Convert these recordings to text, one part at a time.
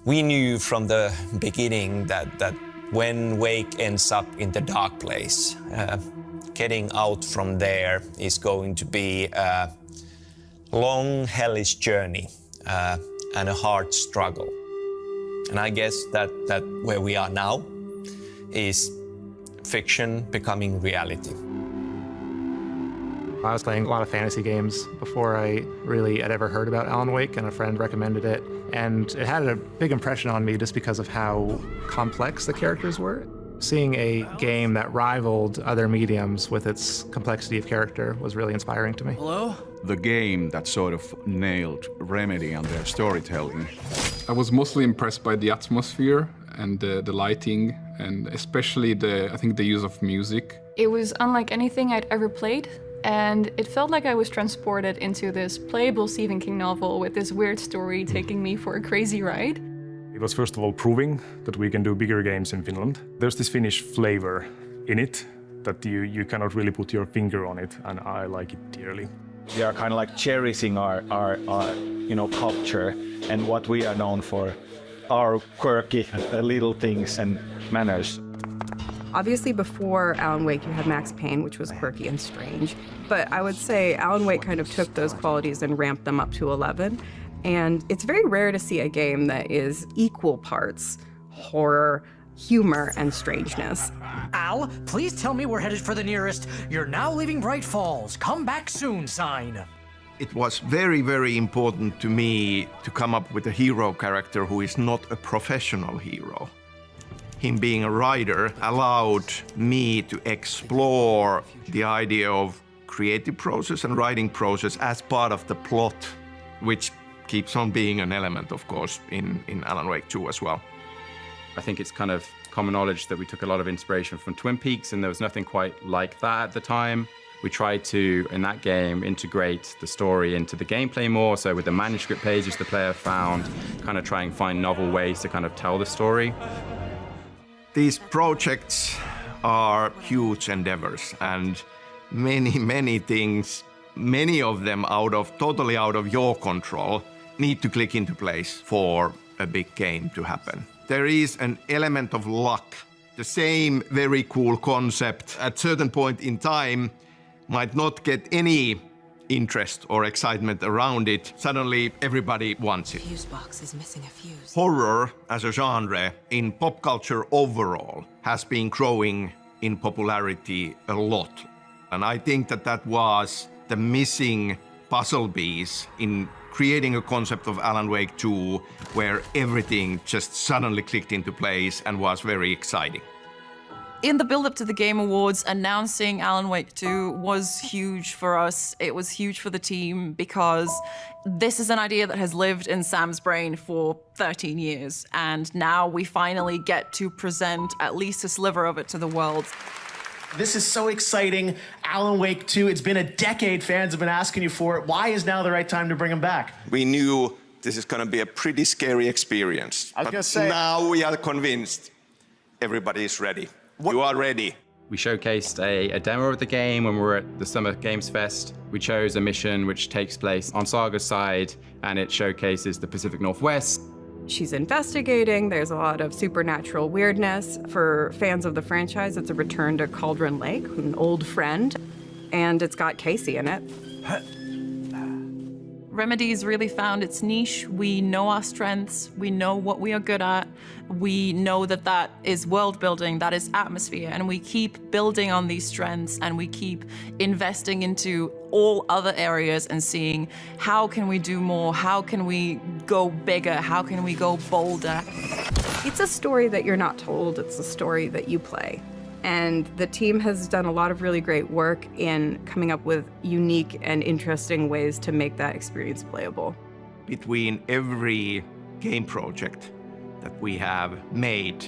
We knew from the beginning that when Wake ends up in the dark place, getting out from there is going to be a long, hellish journey and a hard struggle. And I guess that where we are now is fiction becoming reality. I was playing a lot of fantasy games before I really had ever heard about Alan Wake, and a friend recommended it. And it had a big impression on me just because of how complex the characters were. Seeing a game that rivaled other mediums with its complexity of character was really inspiring to me. Hello? The game that sort of nailed Remedy and their storytelling. I was mostly impressed by the atmosphere and the lighting, and especially I think the use of music. It was unlike anything I'd ever played, and it felt like I was transported into this playable Stephen King novel with this weird story taking me for a crazy ride. It was first of all proving that we can do bigger games in Finland. There's this Finnish flavor in it that you cannot really put your finger on it, and I like it dearly. We are kind of like cherishing our culture and what we are known for, our quirky little things and manners. Obviously, before Alan Wake, you had Max Payne, which was quirky and strange. But I would say Alan Wake kind of took those qualities and ramped them up to 11. And it's very rare to see a game that is equal parts horror, humor, and strangeness. Al, please tell me we're headed for the nearest "You're now leaving Bright Falls. Come back soon" sign. It was very, very important to me to come up with a hero character who is not a professional hero. Him being a writer allowed me to explore the idea of creative process and writing process as part of the plot, which keeps on being an element, of course, in Alan Wake 2 as well. I think it's kind of common knowledge that we took a lot of inspiration from Twin Peaks, and there was nothing quite like that at the time. We tried to, in that game, integrate the story into the gameplay more, so with the manuscript pages the player found, kind of try and find novel ways to kind of tell the story. These projects are huge endeavors, and many things, many of them totally out of your control, need to click into place for a big game to happen. There is an element of luck. The same very cool concept at a certain point in time might not get any interest or excitement around it. Suddenly everybody wants it. Fuse box is missing a fuse. Horror as a genre in pop culture overall has been growing in popularity a lot. And I think that was the missing puzzle piece in creating a concept of Alan Wake 2 where everything just suddenly clicked into place and was very exciting. In the build-up to the Game Awards, announcing Alan Wake 2 was huge for us. It was huge for the team because this is an idea that has lived in Sam's brain for 13 years, and now we finally get to present at least a sliver of it to the world. This is so exciting. Alan Wake 2, it's been a decade. Fans have been asking you for it. Why is now the right time to bring him back? We knew this is going to be a pretty scary experience. I was going to say, now we are convinced everybody is ready. You are ready. We showcased a demo of the game when we were at the Summer Games Fest. We chose a mission which takes place on Saga's side, and it showcases the Pacific Northwest. She's investigating, there's a lot of supernatural weirdness. For fans of the franchise, it's a return to Cauldron Lake, an old friend, and it's got Casey in it. Remedy's really found its niche. We know our strengths, we know what we are good at, we know that is world building, that is atmosphere, and we keep building on these strengths and we keep investing into all other areas and seeing how can we do more, how can we go bigger, how can we go bolder. It's a story that you're not told, it's a story that you play. And the team has done a lot of really great work in coming up with unique and interesting ways to make that experience playable. Between every game project that we have made,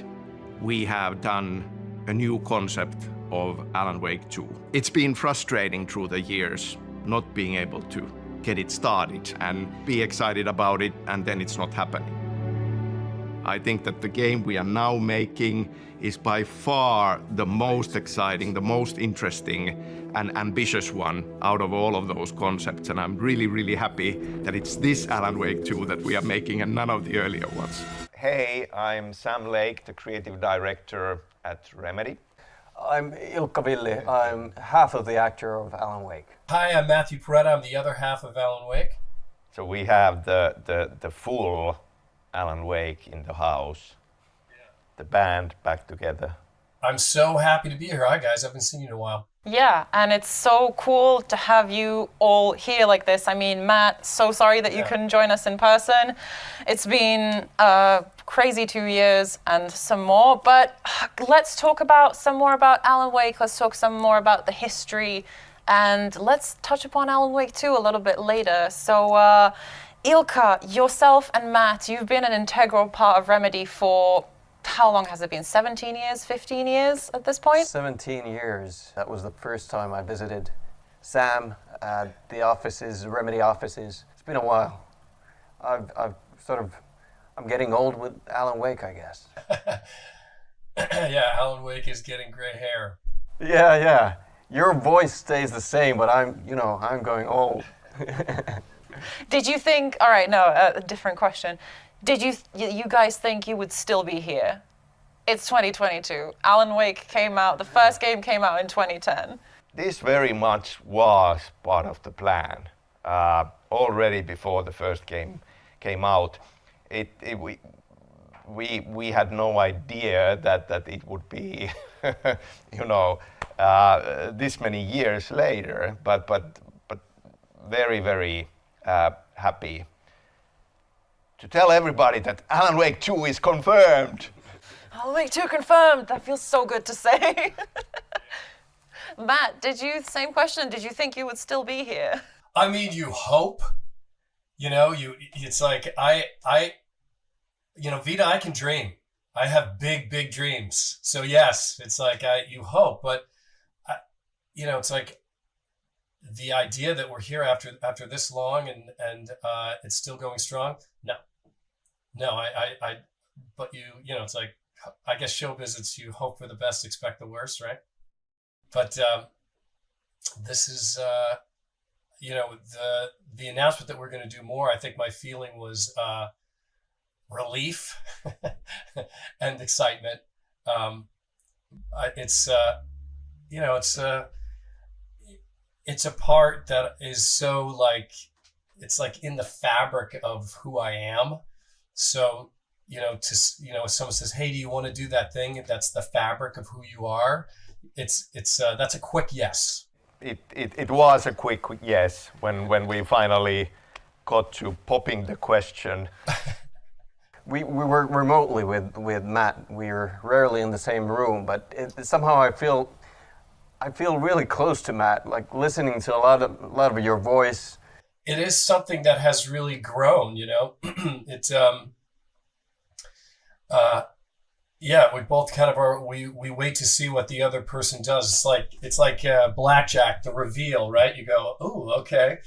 we have done a new concept of Alan Wake 2. It's been frustrating through the years not being able to get it started and be excited about it, and then it's not happening. I think that the game we are now making is by far the most exciting, the most interesting and ambitious one out of all of those concepts. And I'm really, really happy that it's this Alan Wake 2 that we are making and none of the earlier ones. Hey, I'm Sam Lake, the creative director at Remedy. I'm Ilkka Villi. I'm half of the actor of Alan Wake. Hi, I'm Matthew Peretta. I'm the other half of Alan Wake. So we have the full Alan Wake in the house, the band back together. I'm so happy to be here. Hi, guys. I haven't seen you in a while. Yeah, and it's so cool to have you all here like this. I mean, Matt, so sorry that you couldn't join us in person. It's been a crazy 2 years and some more, but let's talk about some more about Alan Wake. Let's talk some more about the history, and let's touch upon Alan Wake 2 a little bit later. So, Ilkka, yourself and Matt, you've been an integral part of Remedy for how long has it been? 17 years, 15 years at this point? 17 years. That was the first time I visited Sam at the offices, Remedy offices. It's been a while. I'm getting old with Alan Wake, I guess. Yeah, Alan Wake is getting gray hair. Yeah. Your voice stays the same, but I'm going old. Did you think, all right, no, a different question. Did you guys think you would still be here? It's 2022. Alan Wake came out, the first game came out in 2010. This very much was part of the plan. Already before the first game came out, we had no idea that it would be, this many years later. But very, very happy to tell everybody that Alan Wake 2 is confirmed. Alan Wake 2 confirmed. That feels so good to say. Matt, same question. Did you think you would still be here? I mean, you hope. It's like Vita, I can dream. I have big, big dreams. So yes, it's like you hope, but it's like the idea that we're here after this long and it's still going strong. No, but it's like, I guess show visits, you hope for the best, expect the worst, right? But this is, the announcement that we're going to do more, I think my feeling was relief and excitement. It's a part that is so like, it's like in the fabric of who I am. So, if someone says, hey, do you want to do that thing? That's the fabric of who you are. That's a quick yes. It was a quick yes when we finally got to popping the question. We work remotely with Matt. We're rarely in the same room, but somehow I feel really close to Matt, like listening to a lot of your voice. It is something that has really grown, It's we both kind of are. We wait to see what the other person does. It's like blackjack, the reveal, right? You go, oh, okay,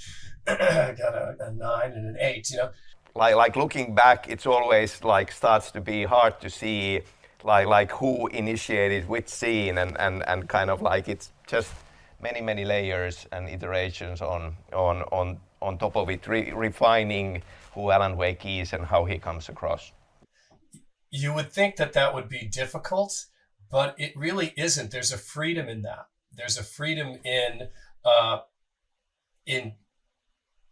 I got a 9 and an 8, Like looking back, it's always like starts to be hard to see like who initiated which scene and kind of like it's just many layers and iterations on top of it, refining who Alan Wake is and how he comes across. You would think that would be difficult, but it really isn't. There's a freedom in that. There's a freedom in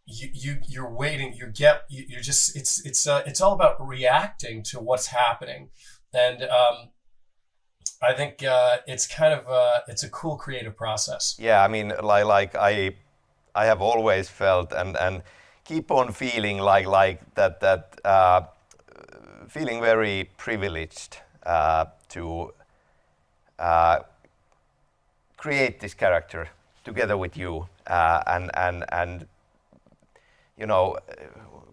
you're waiting. It's all about reacting to what's happening, and I think it's kind of it's a cool creative process. Yeah, I mean, like I have always felt and keep on feeling like that. Feeling very privileged to create this character together with you, and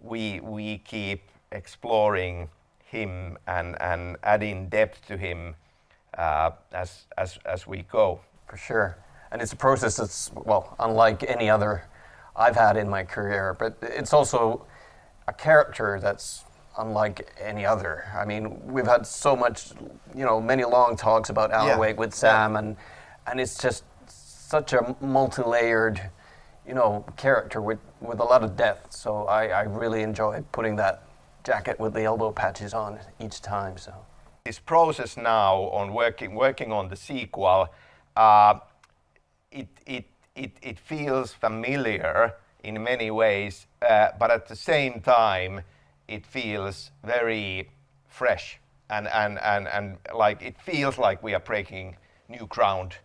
we keep exploring him and adding depth to him as we go. For sure, and it's a process that's unlike any other I've had in my career, but it's also a character that's unlike any other. I mean, we've had so much, many long talks about Alan Wake with Sam, and it's just such a multi-layered, character with a lot of depth. So I really enjoyed putting that jacket with the elbow patches on each time. So this process now on working on the sequel, it feels familiar in many ways, but at the same time, it feels very fresh and like it feels like we are breaking new ground.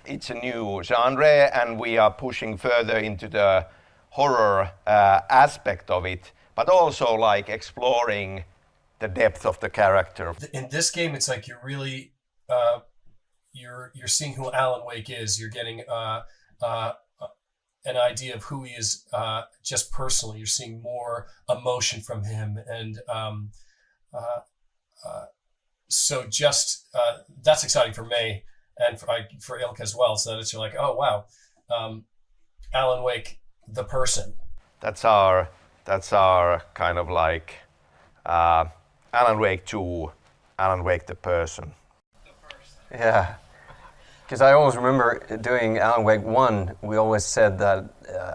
It's a new genre, and we are pushing further into the horror aspect of it, but also like exploring the depth of the character. In this game, it's like you're really you're seeing who Alan Wake is. You're getting an idea of who he is just personally. You're seeing more emotion from him, and so just that's exciting for me and for Ilka as well. So that it's like, oh wow, Alan Wake, the person. That's our kind of like Alan Wake 2, Alan Wake the person. yeah, because I always remember doing Alan Wake 1, we always said that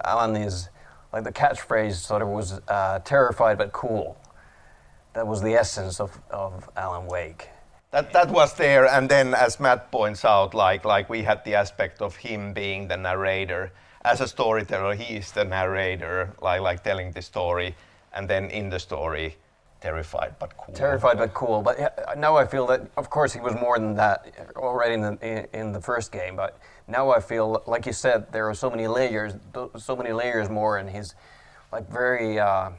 Alan is, like the catchphrase sort of was terrified but cool. That was the essence of Alan Wake. That was there, and then as Matt points out, like we had the aspect of him being the narrator. As a storyteller, he is the narrator, like telling the story, and then in the story, terrified but cool. Terrified but cool. But now I feel that, of course, he was more than that already in the first game. But now I feel, like you said, there are so many layers more, and he's like very, a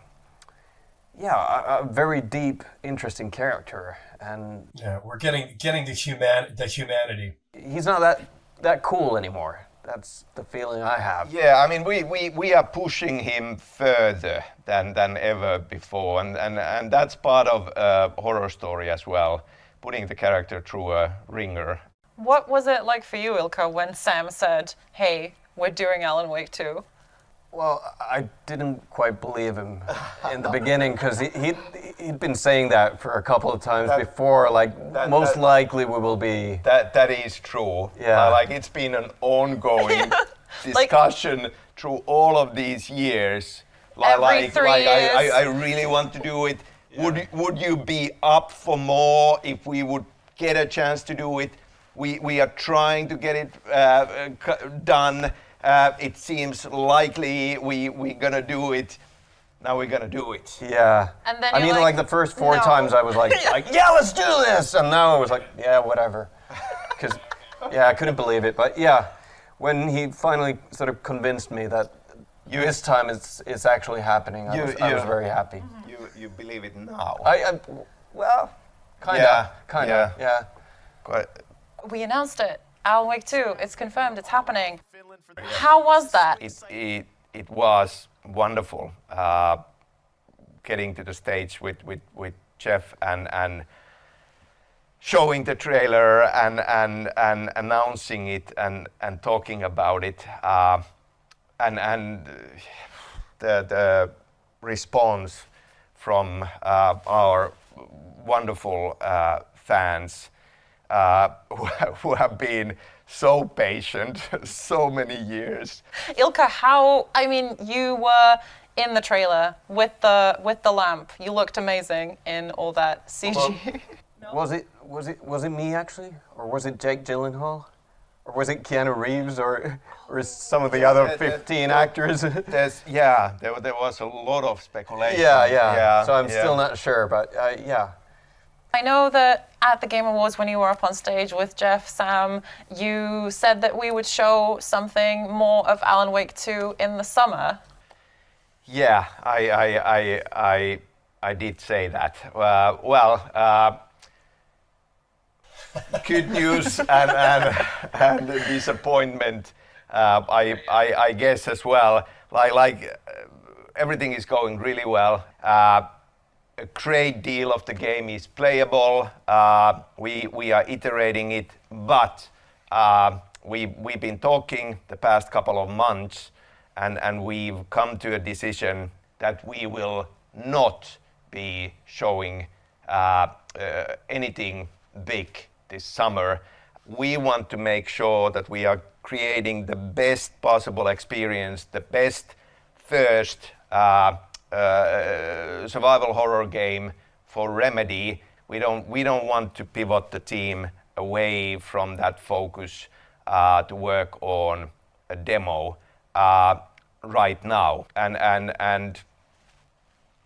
very deep, interesting character. And yeah, we're getting the humanity. He's not that cool anymore. That's the feeling I have. Yeah, I mean, we are pushing him further than ever before, and that's part of a horror story as well, putting the character through a ringer. What was it like for you, Ilka, when Sam said, "Hey, we're doing Alan Wake 2"? Well, I didn't quite believe him in the beginning, because he'd been saying that for a couple of times before, like most likely we will be. That is true. Yeah. Like it's been an ongoing discussion through all of these years. Every 3 years. I really want to do it. Yeah. Would you be up for more if we would get a chance to do it? We are trying to get it done. It seems likely we're gonna do it. Now we're gonna do it. Yeah. And then I mean, like the first 4 times I was like, yeah, let's do this. And now I was like, yeah, whatever. Because, I couldn't believe it. But yeah, when he finally sort of convinced me that this time it's actually happening, I was very happy. You believe it now? Well, kinda. Yeah. Quite. We announced it. Alan Wake 2, it's confirmed, it's happening. How was that? It was wonderful getting to the stage with Jeff and showing the trailer and announcing it and talking about it and the response from our wonderful fans who have been so patient so many years. Ilka, you were in the trailer with the lamp. You looked amazing in all that CG. Well, was it me actually, or was it Jake Gyllenhaal, or was it Keanu Reeves, or some of the other 15 actors? There was a lot of speculation. Yeah. So I'm still not sure, but yeah. I know that at the Game Awards, when you were up on stage with Jeff, Sam, you said that we would show something more of Alan Wake 2 in the summer. Yeah, I did say that. Good news and disappointment, I guess as well. Like everything is going really well. A great deal of the game is playable. We are iterating it, but we've been talking the past couple of months, and we've come to a decision that we will not be showing anything big this summer. We want to make sure that we are creating the best possible experience, the best first survival horror game for Remedy, we don't want to pivot the team away from that focus to work on a demo right now. And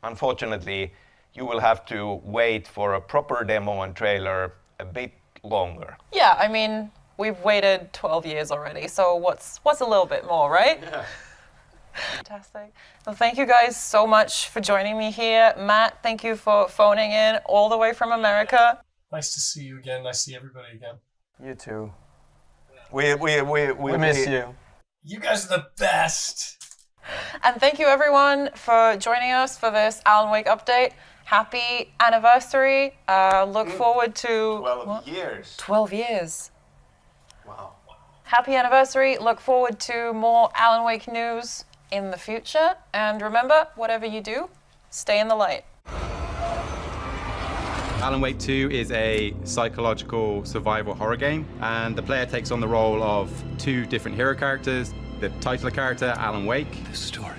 unfortunately, you will have to wait for a proper demo and trailer a bit longer. Yeah, I mean, we've waited 12 years already, so what's a little bit more, right? Yeah. Fantastic. Well, thank you guys so much for joining me here. Matt, thank you for phoning in all the way from America. Nice to see you again. Nice to see everybody again. You too. We miss you. You guys are the best. And thank you everyone for joining us for this Alan Wake update. Happy anniversary. Look forward to 12 years. 12 years. Wow. Happy anniversary. Look forward to more Alan Wake news in the future. And remember, whatever you do, stay in the light. Alan Wake 2 is a psychological survival horror game, and the player takes on the role of two different hero characters. The titular character, Alan Wake. This story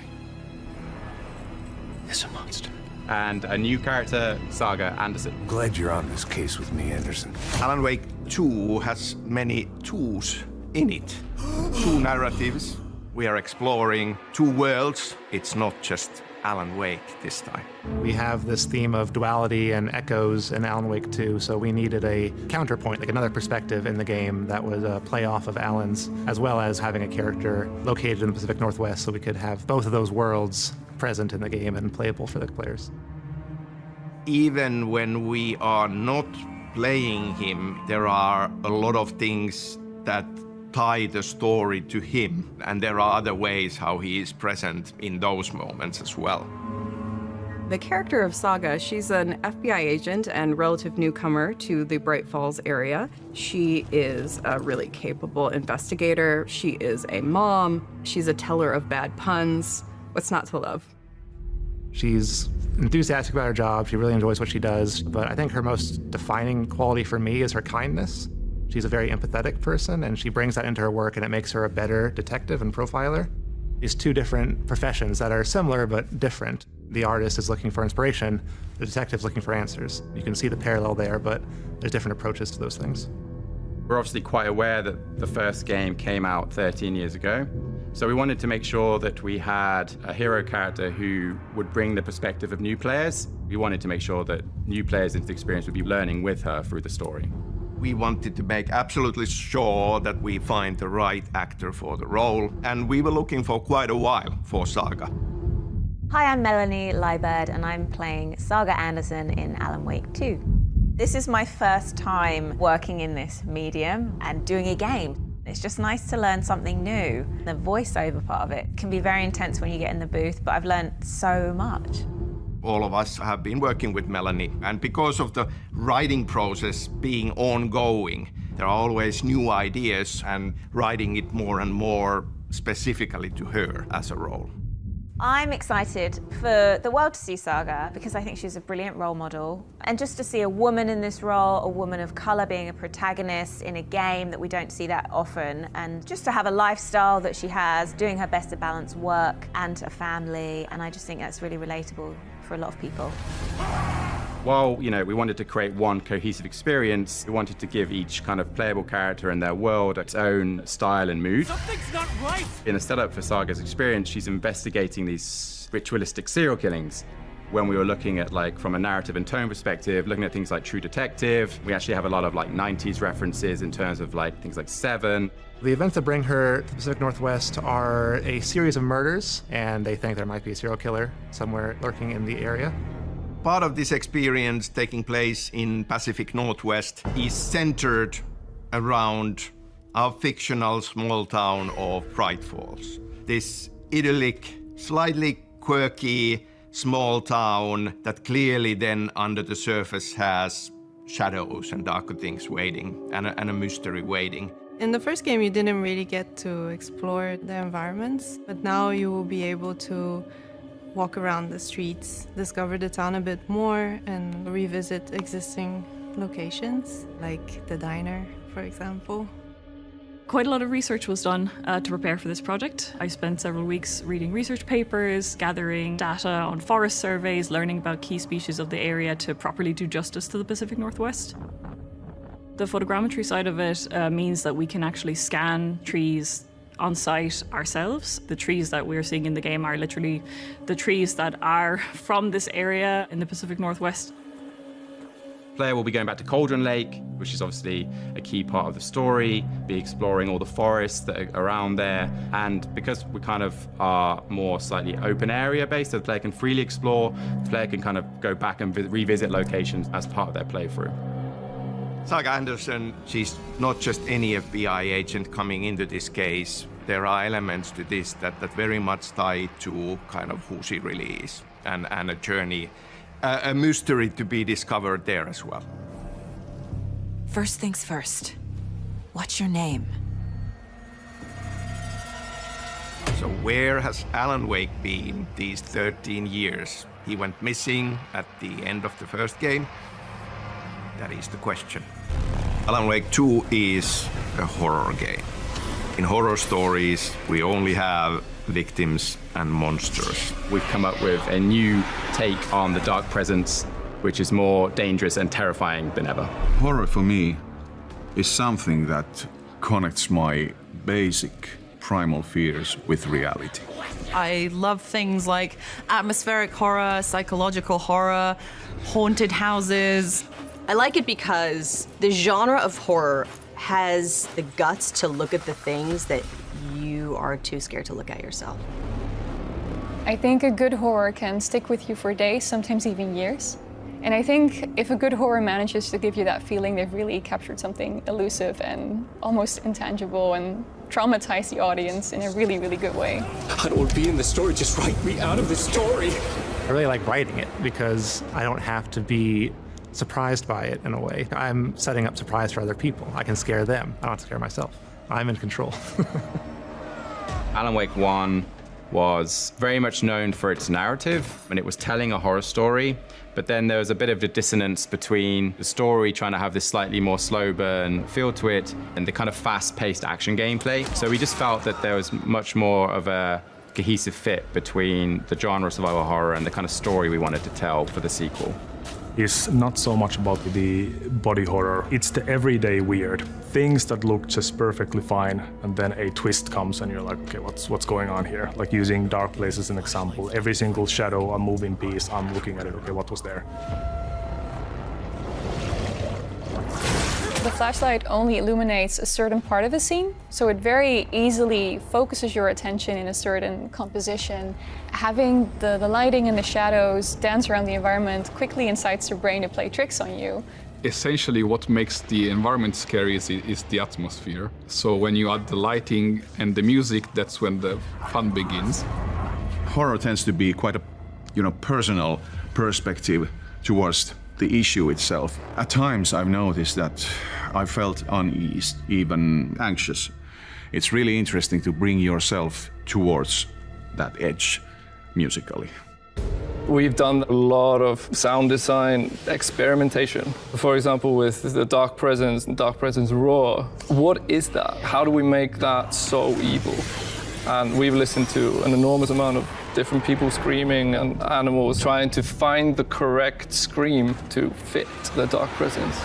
is a monster. And a new character, Saga Anderson. Glad you're on this case with me, Anderson. Alan Wake 2 has many twos in it. Two narratives. We are exploring two worlds. It's not just Alan Wake this time. We have this theme of duality and echoes in Alan Wake 2, so we needed a counterpoint, like another perspective in the game that would play off of Alan's, as well as having a character located in the Pacific Northwest, so we could have both of those worlds present in the game and playable for the players. Even when we are not playing him, there are a lot of things that tie the story to him, and there are other ways how he is present in those moments as well. The character of Saga, she's an FBI agent and relative newcomer to the Bright Falls area. She is a really capable investigator. She is a mom. She's a teller of bad puns. What's not to love? She's enthusiastic about her job. She really enjoys what she does, but I think her most defining quality for me is her kindness. She's a very empathetic person, and she brings that into her work, and it makes her a better detective and profiler. These two different professions that are similar but different. The artist is looking for inspiration, the detective's looking for answers. You can see the parallel there, but there's different approaches to those things. We're obviously quite aware that the first game came out 13 years ago, so we wanted to make sure that we had a hero character who would bring the perspective of new players. We wanted to make sure that new players into the experience would be learning with her through the story. We wanted to make absolutely sure that we find the right actor for the role, and we were looking for quite a while for Saga. Hi, I'm Melanie Liebird, and I'm playing Saga Anderson in Alan Wake 2. This is my first time working in this medium and doing a game. It's just nice to learn something new. The voiceover part of it can be very intense when you get in the booth, but I've learned so much. All of us have been working with Melanie, and because of the writing process being ongoing, there are always new ideas and writing it more and more specifically to her as a role. I'm excited for the world to see Saga because I think she's a brilliant role model. And just to see a woman in this role, a woman of color being a protagonist in a game that we don't see that often, and just to have a lifestyle that she has, doing her best to balance work and a family, and I just think that's really relatable for a lot of people. While, we wanted to create one cohesive experience, we wanted to give each kind of playable character and their world its own style and mood. Something's not right! In the setup for Saga's experience, she's investigating these ritualistic serial killings. When we were looking at, from a narrative and tone perspective, looking at things like True Detective, we actually have a lot of 90s references in terms of things like Seven. The events that bring her to the Pacific Northwest are a series of murders, and they think there might be a serial killer somewhere lurking in the area. Part of this experience taking place in Pacific Northwest is centered around our fictional small town of Bright Falls. This idyllic, slightly quirky small town that clearly then under the surface has shadows and darker things waiting and a mystery waiting. In the first game, you didn't really get to explore the environments, but now you will be able to walk around the streets, discover the town a bit more, and revisit existing locations, like the diner, for example. Quite a lot of research was done to prepare for this project. I spent several weeks reading research papers, gathering data on forest surveys, learning about key species of the area to properly do justice to the Pacific Northwest. The photogrammetry side of it means that we can actually scan trees on site ourselves. The trees that we're seeing in the game are literally the trees that are from this area in the Pacific Northwest. Player will be going back to Cauldron Lake, which is obviously a key part of the story, be exploring all the forests that are around there. And because we kind of are more slightly open area based, so the player can freely explore, the player can kind of go back and revisit locations as part of their playthrough. Saga Anderson, she's not just any FBI agent coming into this case. There are elements to this that very much tie to kind of who she really is and a journey, a mystery to be discovered there as well. First things first. What's your name? So where has Alan Wake been these 13 years? He went missing at the end of the first game. That is the question. Alan Wake 2 is a horror game. In horror stories, we only have victims and monsters. We've come up with a new take on the dark presence, which is more dangerous and terrifying than ever. Horror for me is something that connects my basic primal fears with reality. I love things like atmospheric horror, psychological horror, haunted houses. I like it because the genre of horror has the guts to look at the things that you are too scared to look at yourself. I think a good horror can stick with you for days, sometimes even years. And I think if a good horror manages to give you that feeling, they've really captured something elusive and almost intangible and traumatized the audience in a really, really good way. I don't want to be in the story, just write me out of the story. I really like writing it because I don't have to be surprised by it in a way. I'm setting up surprise for other people. I can scare them. I don't have to scare myself. I'm in control. Alan Wake 1 was very much known for its narrative, and it was telling a horror story, but then there was a bit of a dissonance between the story trying to have this slightly more slow burn feel to it and the kind of fast-paced action gameplay. So we just felt that there was much more of a cohesive fit between the genre of survival horror and the kind of story we wanted to tell for the sequel. Is not so much about the body horror. It's the everyday weird. Things that look just perfectly fine, and then a twist comes and you're like, okay, what's going on here? Like using Dark Place as an example. Every single shadow, a moving piece, I'm looking at it, okay, what was there? The flashlight only illuminates a certain part of a scene, so it very easily focuses your attention in a certain composition. Having the lighting and the shadows dance around the environment quickly incites your brain to play tricks on you. Essentially, what makes the environment scary is the atmosphere. So when you add the lighting and the music, that's when the fun begins. Horror tends to be quite a personal perspective towards the issue itself. At times I've noticed that I felt uneasy, even anxious. It's really interesting to bring yourself towards that edge musically. We've done a lot of sound design experimentation. For example, with the Dark Presence and Dark Presence Roar. What is that? How do we make that so evil? And we've listened to an enormous amount of different people screaming and animals trying to find the correct scream to fit the Dark Presence.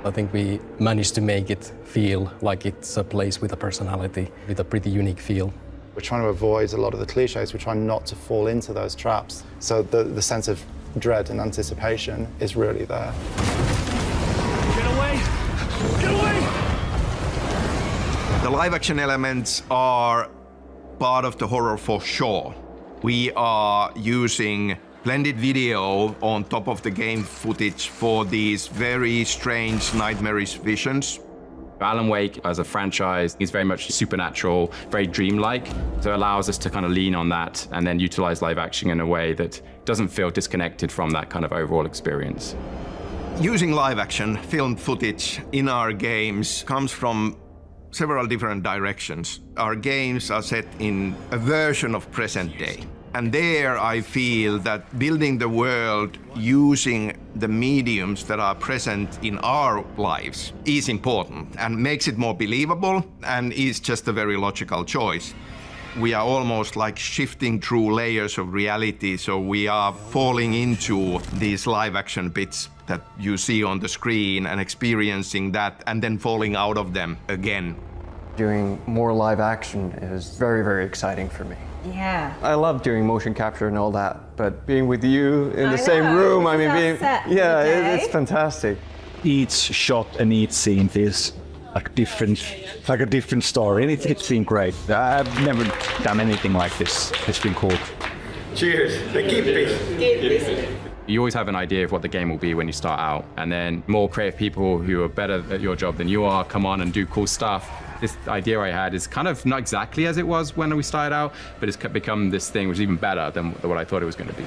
I think we managed to make it feel like it's a place with a personality, with a pretty unique feel. We're trying to avoid a lot of the cliches. We're trying not to fall into those traps. So the sense of dread and anticipation is really there. Get away! Get away! The live action elements are part of the horror for sure. We are using blended video on top of the game footage for these very strange, nightmarish visions. Alan Wake as a franchise is very much supernatural, very dreamlike. So it allows us to kind of lean on that and then utilize live action in a way that doesn't feel disconnected from that kind of overall experience. Using live action film footage in our games comes from several different directions. Our games are set in a version of present day. And there I feel that building the world using the mediums that are present in our lives is important and makes it more believable and is just a very logical choice. We are almost like shifting through layers of reality, so we are falling into these live action bits that you see on the screen and experiencing that and then falling out of them again. Doing more live action is very, very exciting for me. Yeah. I love doing motion capture and all that, but being with you in the same room, I mean, it's fantastic. Each shot and each scene feels like a different story, and it's been great. I've never done anything like this. It's been cool. Cheers. Keep peace. You always have an idea of what the game will be when you start out, and then more creative people who are better at your job than you are come on and do cool stuff. This idea I had is kind of not exactly as it was when we started out, but it's become this thing which is even better than what I thought it was going to be.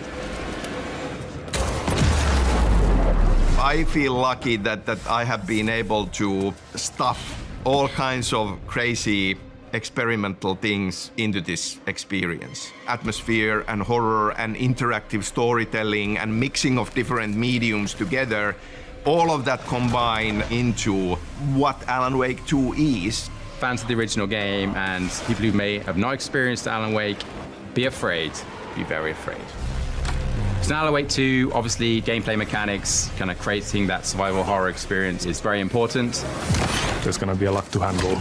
I feel lucky that I have been able to stuff all kinds of crazy experimental things into this experience. Atmosphere and horror and interactive storytelling and mixing of different mediums together, all of that combined into what Alan Wake 2 is. Fans of the original game and people who may have not experienced Alan Wake, be afraid, be very afraid. So Alan Wake 2, obviously gameplay mechanics, kind of creating that survival horror experience is very important. There's going to be a lot to handle,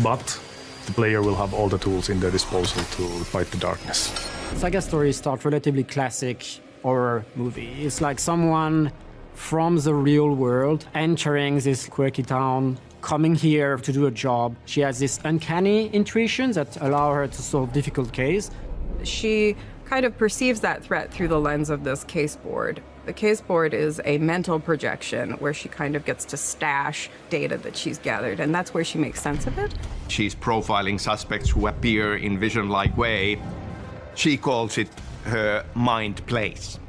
but the player will have all the tools in their disposal to fight the darkness. Saga story starts relatively classic horror movie. It's like someone from the real world entering this quirky town, coming here to do a job. She has this uncanny intuition that allow her to solve difficult cases. She kind of perceives that threat through the lens of this case board. The case board is a mental projection where she kind of gets to stash data that she's gathered, and that's where she makes sense of it. She's profiling suspects who appear in vision-like way. She calls it her mind place.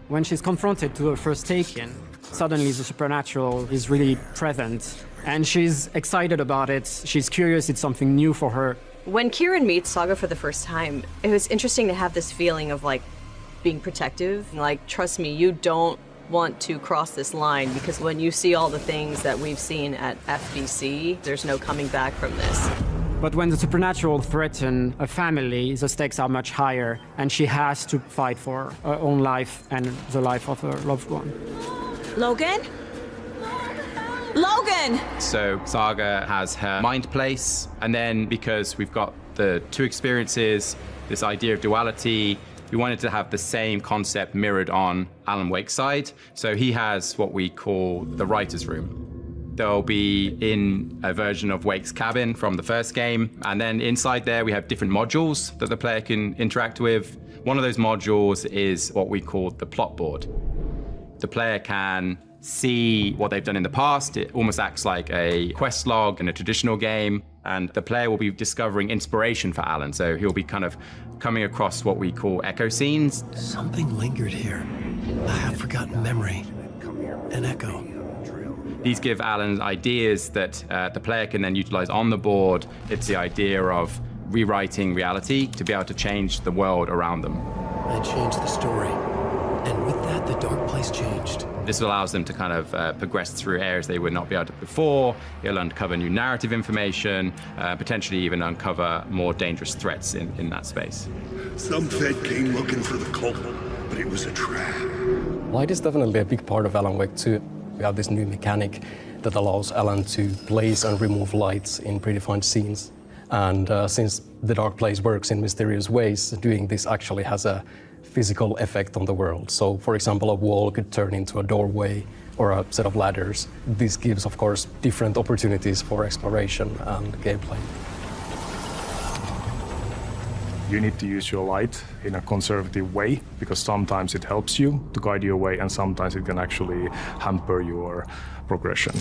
When she's confronted to her first take-in, suddenly the supernatural is really present, and she's excited about it. She's curious, it's something new for her. When Kieran meets Saga for the first time, it was interesting to have this feeling of like being protective. Like, trust me, you don't want to cross this line, because when you see all the things that we've seen at FBC, there's no coming back from this. But when the supernatural threatens a family, the stakes are much higher, and she has to fight for her own life and the life of her loved one. Logan? Logan! So Saga has her mind place, and then because we've got the two experiences, this idea of duality, we wanted to have the same concept mirrored on Alan Wake's side. So he has what we call the writer's room. There'll be in a version of Wake's cabin from the first game, and then inside there we have different modules that the player can interact with. One of those modules is what we call the plot board. The player can see what they've done in the past. It almost acts like a quest log in a traditional game, and the player will be discovering inspiration for Alan. So he'll be kind of coming across what we call echo scenes. Something lingered here. A half-forgotten memory. An echo. These give Alan ideas that the player can then utilize on the board. It's the idea of rewriting reality to be able to change the world around them. I changed the story. And with that, the dark place changed. This allows them to kind of progress through areas they would not be able to before. It'll uncover new narrative information, potentially even uncover more dangerous threats in that space. Some Fed came looking for the cult, but it was a trap. Light is definitely a big part of Alan Wake 2. We have this new mechanic that allows Alan to place and remove lights in predefined scenes. And since the dark place works in mysterious ways, doing this actually has a physical effect on the world. So, for example, a wall could turn into a doorway or a set of ladders. This gives, of course, different opportunities for exploration and gameplay. You need to use your light in a conservative way, because sometimes it helps you to guide your way, and sometimes it can actually hamper your progression.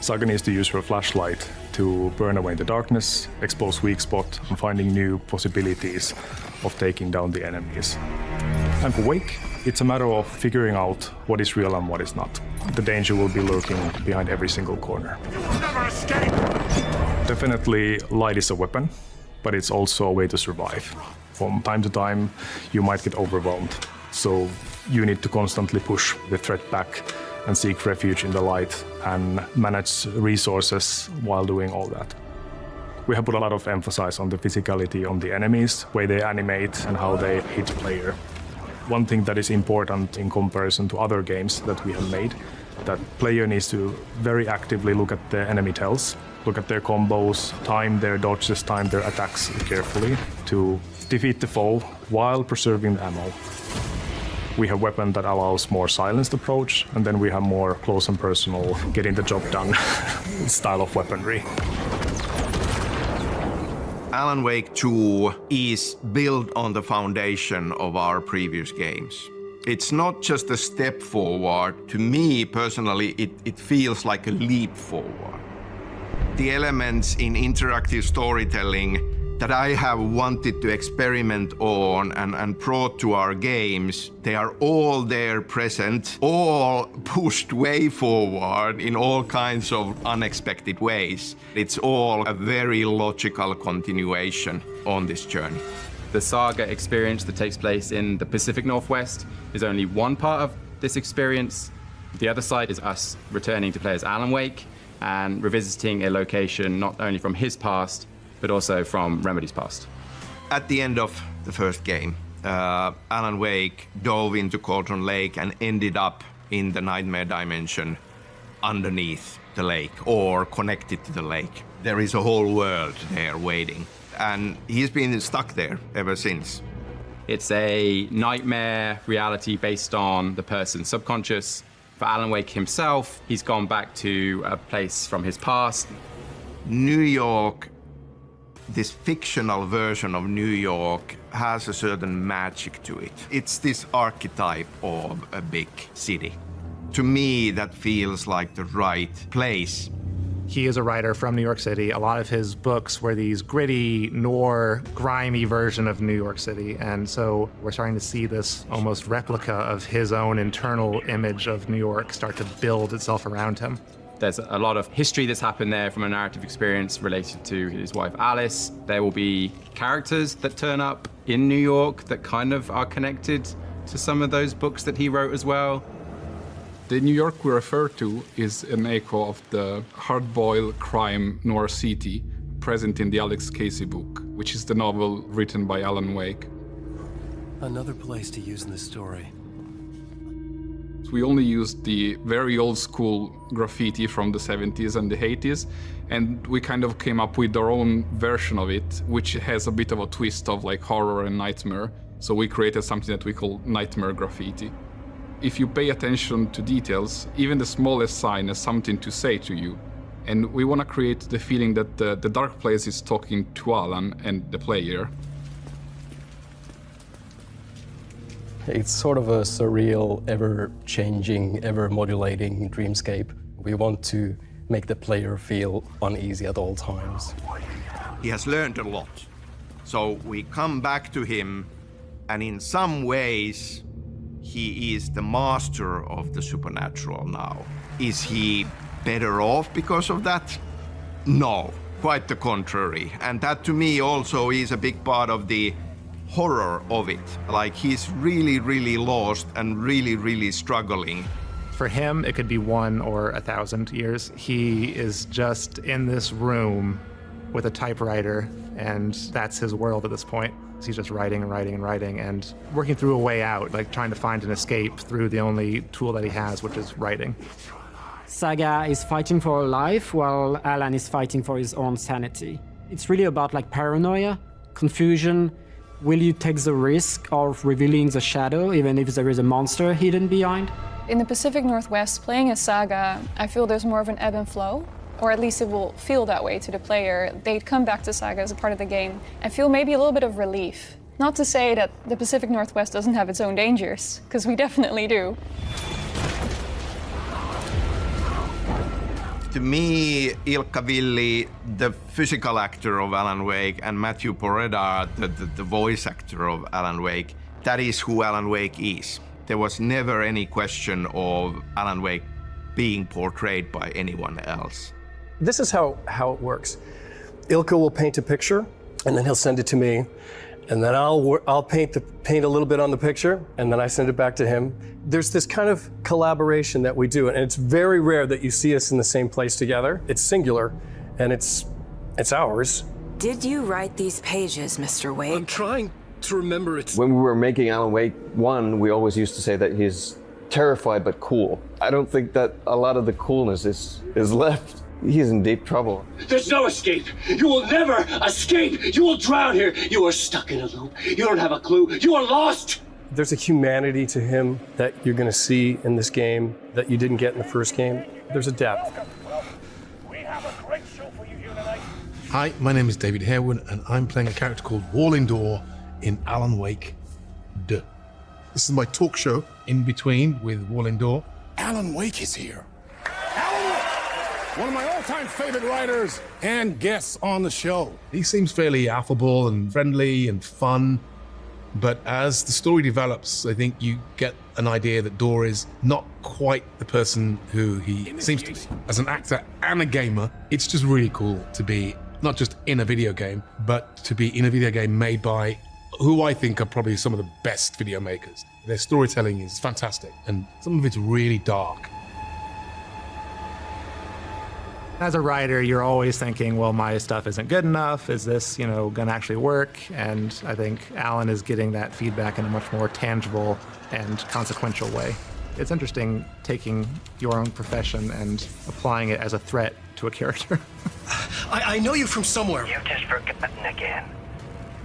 Saga needs to use her flashlight to burn away the darkness, expose weak spot, and finding new possibilities of taking down the enemies. And for Wake, it's a matter of figuring out what is real and what is not. The danger will be lurking behind every single corner. You will never escape! Definitely, light is a weapon, but it's also a way to survive. From time to time, you might get overwhelmed. So you need to constantly push the threat back and seek refuge in the light and manage resources while doing all that. We have put a lot of emphasis on the physicality on the enemies, way they animate and how they hit player. One thing that is important in comparison to other games that we have made, that player needs to very actively look at the enemy tells, look at their combos, time their dodges, time their attacks carefully to defeat the foe while preserving the ammo. We have weapon that allows more silenced approach, and then we have more close and personal, getting the job done style of weaponry. Alan Wake 2 is built on the foundation of our previous games. It's not just a step forward. To me, personally, it feels like a leap forward. The elements in interactive storytelling that I have wanted to experiment on and brought to our games, they are all there present, all pushed way forward in all kinds of unexpected ways. It's all a very logical continuation on this journey. The saga experience that takes place in the Pacific Northwest is only one part of this experience. The other side is us returning to play as Alan Wake and revisiting a location not only from his past, but also from Remedy's past. At the end of the first game, Alan Wake dove into Cauldron Lake and ended up in the nightmare dimension underneath the lake or connected to the lake. There is a whole world there waiting, and he's been stuck there ever since. It's a nightmare reality based on the person's subconscious. For Alan Wake himself, he's gone back to a place from his past. New York, this fictional version of New York, has a certain magic to it. It's this archetype of a big city. To me, that feels like the right place. He is a writer from New York City. A lot of his books were these gritty, noir, grimy version of New York City. And so we're starting to see this almost replica of his own internal image of New York start to build itself around him. There's a lot of history that's happened there from a narrative experience related to his wife, Alice. There will be characters that turn up in New York that kind of are connected to some of those books that he wrote as well. The New York we refer to is an echo of the hard-boiled crime noir city present in the Alex Casey book, which is the novel written by Alan Wake. Another place to use in the story. We only used the very old school graffiti from the 70s and the 80s, and we kind of came up with our own version of it, which has a bit of a twist of like horror and nightmare. So we created something that we call nightmare graffiti. If you pay attention to details, even the smallest sign has something to say to you. And we want to create the feeling that the dark place is talking to Alan and the player. It's sort of a surreal, ever-changing, ever-modulating dreamscape. We want to make the player feel uneasy at all times. He has learned a lot. So we come back to him, and in some ways, he is the master of the supernatural now. Is he better off because of that? No, quite the contrary. And that to me also is a big part of the horror of it. Like he's really, really lost and really, really struggling. For him, it could be 1 or 1,000 years. He is just in this room with a typewriter, and that's his world at this point. He's just writing and writing and writing and working through a way out, like trying to find an escape through the only tool that he has, which is writing. Saga is fighting for her life while Alan is fighting for his own sanity. It's really about like paranoia, confusion. Will you take the risk of revealing the shadow even if there is a monster hidden behind? In the Pacific Northwest, playing as Saga, I feel there's more of an ebb and flow, or at least it will feel that way to the player. They'd come back to Saga as a part of the game and feel maybe a little bit of relief. Not to say that the Pacific Northwest doesn't have its own dangers, because we definitely do. To me, Ilkka Villi, the physical actor of Alan Wake, and Matthew Poreda, the voice actor of Alan Wake, that is who Alan Wake is. There was never any question of Alan Wake being portrayed by anyone else. This is how it works. Ilkka will paint a picture, and then he'll send it to me, and then I'll paint a little bit on the picture, and then I send it back to him. There's this kind of collaboration that we do, and it's very rare that you see us in the same place together. It's singular, and it's ours. Did you write these pages, Mr. Wake? I'm trying to remember it. When we were making Alan Wake 1, we always used to say that he's terrified but cool. I don't think that a lot of the coolness is left. He's in deep trouble. There's no escape. You will never escape. You will drown here. You are stuck in a loop. You don't have a clue. You are lost. There's a humanity to him that you're going to see in this game that you didn't get in the first game. There's a depth. Hi, my name is David Harewood, and I'm playing a character called Wallendor in Alan Wake 2. This is my talk show in between with Wallendor. Alan Wake is here. Alan Wake, one of my all-time favorite writers and guests on the show. He seems fairly affable and friendly and fun, but as the story develops, I think you get an idea that Dor is not quite the person who he seems to be. As an actor and a gamer, it's just really cool to be not just in a video game, but to be in a video game made by who I think are probably some of the best video makers. Their storytelling is fantastic, and some of it's really dark. As a writer, you're always thinking, well, my stuff isn't good enough. Is this, gonna actually work? And I think Alan is getting that feedback in a much more tangible and consequential way. It's interesting taking your own profession and applying it as a threat to a character. I know you from somewhere. You've just forgotten again.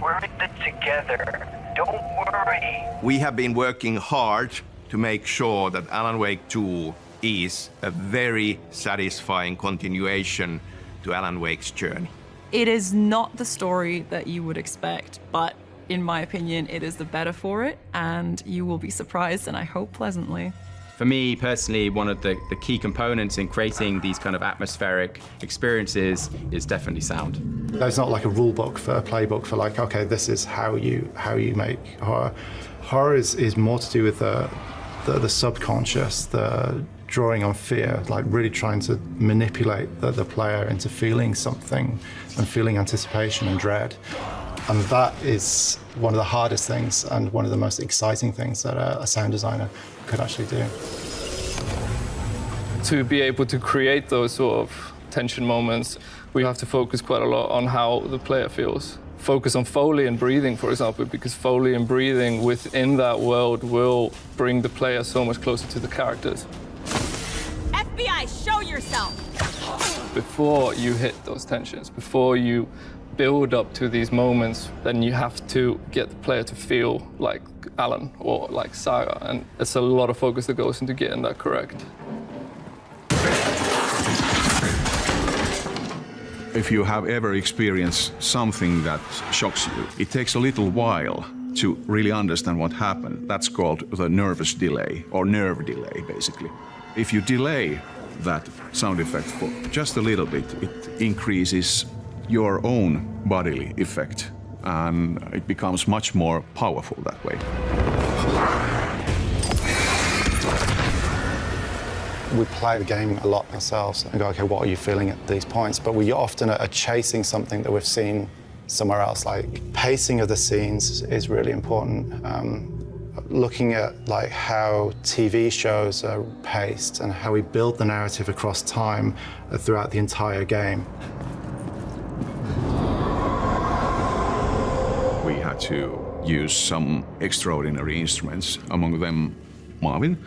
We're in it together. Don't worry. We have been working hard to make sure that Alan Wake 2 is a very satisfying continuation to Alan Wake's journey. It is not the story that you would expect, but in my opinion, it is the better for it, and you will be surprised, and I hope pleasantly. For me personally, one of the key components in creating these kind of atmospheric experiences is definitely sound. There's not like a rule book for a playbook for like, okay, this is how you make horror. Horror is more to do with the subconscious, the drawing on fear, like really trying to manipulate the player into feeling something and feeling anticipation and dread. And that is one of the hardest things and one of the most exciting things that a sound designer could actually do. To be able to create those sort of tension moments, we have to focus quite a lot on how the player feels. Focus on Foley and breathing, for example, because Foley and breathing within that world will bring the player so much closer to the characters. FBI, show yourself! Before you hit those tensions, before you build up to these moments, then you have to get the player to feel like Alan or like Saga, and it's a lot of focus that goes into getting that correct. If you have ever experienced something that shocks you, it takes a little while to really understand what happened. That's called the nervous delay, or nerve delay, basically. If you delay that sound effect for just a little bit, it increases your own bodily effect, and it becomes much more powerful that way. We play the game a lot ourselves and go, okay, what are you feeling at these points? But we often are chasing something that we've seen somewhere else. Like pacing of the scenes is really important. Looking at like how TV shows are paced and how we build the narrative across time throughout the entire game. We had to use some extraordinary instruments, among them Marvin.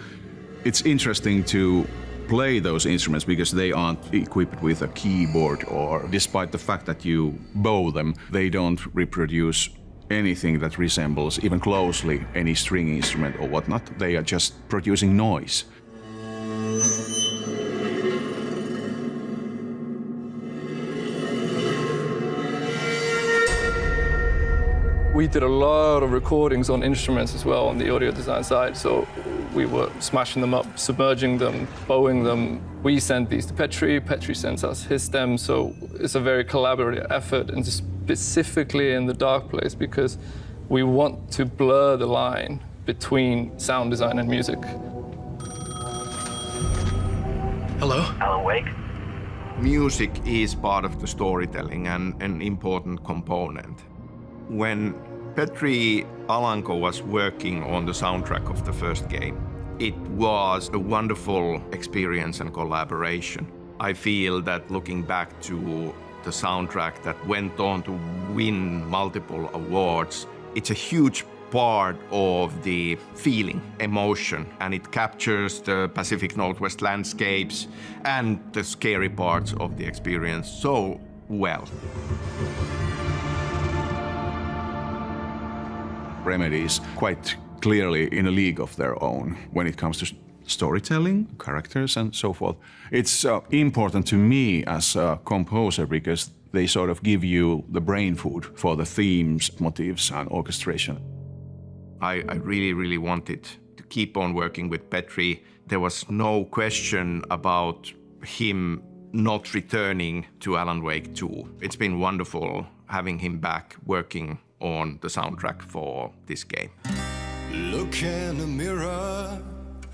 It's interesting to play those instruments because they aren't equipped with a keyboard, or despite the fact that you bow them, they don't reproduce anything that resembles even closely any string instrument or whatnot. They are just producing noise. We did a lot of recordings on instruments as well on the audio design side, so we were smashing them up, submerging them, bowing them. We send these to Petri, Petri sends us his stems, so it's a very collaborative effort, and specifically in the Dark Place, because we want to blur the line between sound design and music. Hello? Alan Wake? Music is part of the storytelling and an important component. When Petri Alanko was working on the soundtrack of the first game, it was a wonderful experience and collaboration. I feel that looking back to the soundtrack that went on to win multiple awards, it's a huge part of the feeling, emotion, and it captures the Pacific Northwest landscapes and the scary parts of the experience so well. Remedy is quite clearly in a league of their own when it comes to storytelling, characters, and so forth. It's important to me as a composer because they sort of give you the brain food for the themes, motifs, and orchestration. I really wanted to keep on working with Petri. There was no question about him not returning to Alan Wake 2. It's been wonderful having him back working on the soundtrack for this game. Look in the mirror.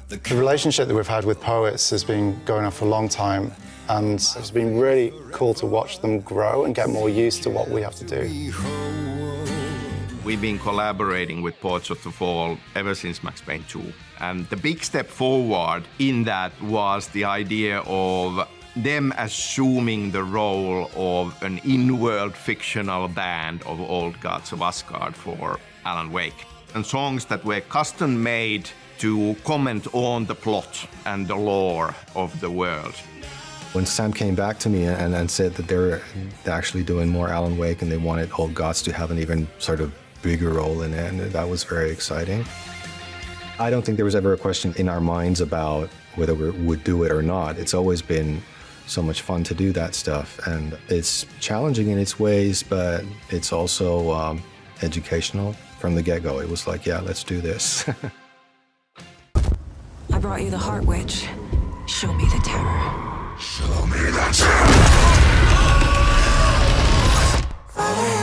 The relationship that we've had with poets has been going on for a long time, and it's been really cool to watch them grow and get more used to what we have to do. We've been collaborating with Ports of the Fall ever since Max Payne 2. And the big step forward in that was the idea of them assuming the role of an in-world fictional band of old gods of Asgard for Alan Wake. And songs that were custom-made to comment on the plot and the lore of the world. When Sam came back to me and said that they're actually doing more Alan Wake and they wanted Old Gods to have an even sort of bigger role in it, and that was very exciting. I don't think there was ever a question in our minds about whether we would do it or not. It's always been so much fun to do that stuff, and it's challenging in its ways, but it's also educational from the get-go. It was like, yeah, let's do this. I brought you the Heart Witch. Show me the terror. Show me the terror.